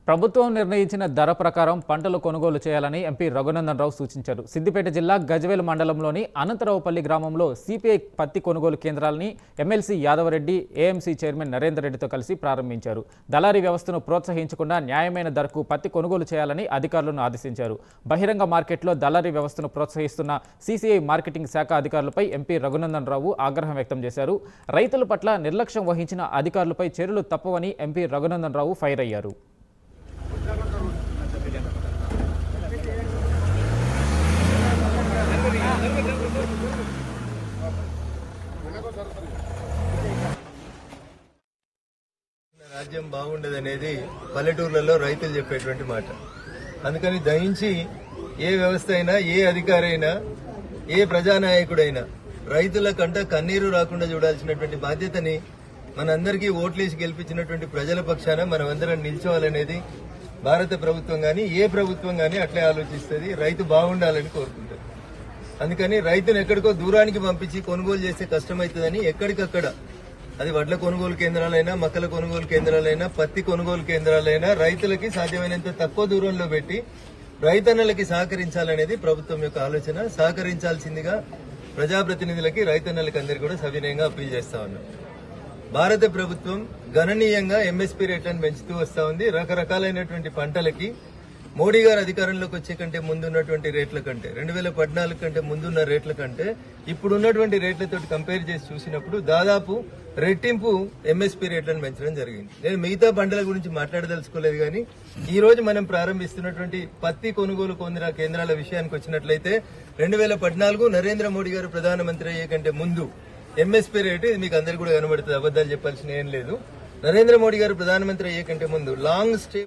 ప్రభుత్వం నిర్ణయించిన ధర ప్రకారం పంటలు కొనుగోలు చేయాలని ఎంపీ రఘునందన్ రావు సూచించారు. సిద్దిపేట జిల్లా గజ్వేల్ మండలంలోని అనంతరావుపల్లి గ్రామంలో సిపిఐ పత్తి కొనుగోలు కేంద్రాలని MLC Yadava Reddy, AMC chairman Narender రెడ్డితో కలిసి ప్రారంభించారు. దళారీ వ్యవస్థను ప్రోత్సహించకుండా న్యాయమైన ధరకు పత్తి కొనుగోలు చేయాలని అధికారులను ఆదేశించారు. బహిరంగ మార్కెట్లో దళారీ వ్యవస్థను ప్రోత్సహిస్తున్న సిసిఐ మార్కెటింగ్ శాఖ అధికారులపై ఎంపీ రఘునందన్ రావు ఆగ్రహం వ్యక్తం చేశారు. రైతుల పట్ల నిర్లక్ష్యం వహించిన అధికారులపై చర్యలు తప్పవని ఎంపీ రఘునందన్ రావు ఫైర్ అయ్యారు. రాజ్యం బాగుండదనేది పల్లెటూర్లలో రైతులు చెప్పేటువంటి మాట. అందుకని దయించి ఏ వ్యవస్థ అయినా, ఏ అధికారైనా, ఏ ప్రజానాయకుడైనా రైతుల కంట కన్నీరు రాకుండా చూడాల్సినటువంటి బాధ్యతని మనందరికీ ఓట్లేసి గెలిపించినటువంటి ప్రజల పక్షాన మనమందరం నిల్చోవాలనేది భారత ప్రభుత్వం గాని, ఏ ప్రభుత్వం గాని అట్లే ఆలోచిస్తుంది. రైతు బాగుండాలని కోరుకుంటారు. అందుకని రైతును ఎక్కడికో దూరానికి పంపించి కొనుగోలు చేస్తే కష్టమవుతుందని ఎక్కడికక్కడ, అది వడ్ల కొనుగోలు కేంద్రాలైనా, మక్కల కొనుగోలు కేంద్రాలైనా, పత్తి కొనుగోలు కేంద్రాలైనా రైతులకి సాధ్యమైనంత తక్కువ దూరంలో పెట్టి రైతన్నలకి సహకరించాలనేది ప్రభుత్వం యొక్క ఆలోచన. సహకరించాల్సిందిగా ప్రజాప్రతినిధులకి, రైతన్నలకి అందరికీ కూడా సవినయంగా అప్పీల్ చేస్తా ఉన్నాం. భారత ప్రభుత్వం గణనీయంగా ఎంఎస్పీ రేట్లను పెంచుతూ వస్తా ఉంది. రకరకాలైనటువంటి పంటలకి మోడీ గారు అధికారంలోకి వచ్చే కంటే ముందున్నటువంటి రేట్ల కంటే, 2014 కంటే ముందున్న రేట్ల కంటే ఇప్పుడున్నటువంటి రేట్లతో కంపేర్ చేసి చూసినప్పుడు దాదాపు రెట్టింపు ఎంఎస్పీ రేట్లను పెంచడం జరిగింది. నేను మిగతా పంటల గురించి మాట్లాడదలుచుకోలేదు, కానీ ఈ రోజు మనం ప్రారంభిస్తున్నటువంటి పత్తి కొనుగోలు కేంద్రాల విషయానికి వచ్చినట్లయితే 2014 నరేంద్ర మోడీ గారు ప్రధానమంత్రి అయ్యే కంటే ముందు ఎంఎస్పీ రేటు, ఇది మీకు అందరికీ కూడా కనబడుతుంది, అబద్దాలు చెప్పాల్సిన ఏం లేదు. నరేంద్ర మోడీ గారు ప్రధానమంత్రి అయ్యే కంటే ముందు లాంగ్ స్టే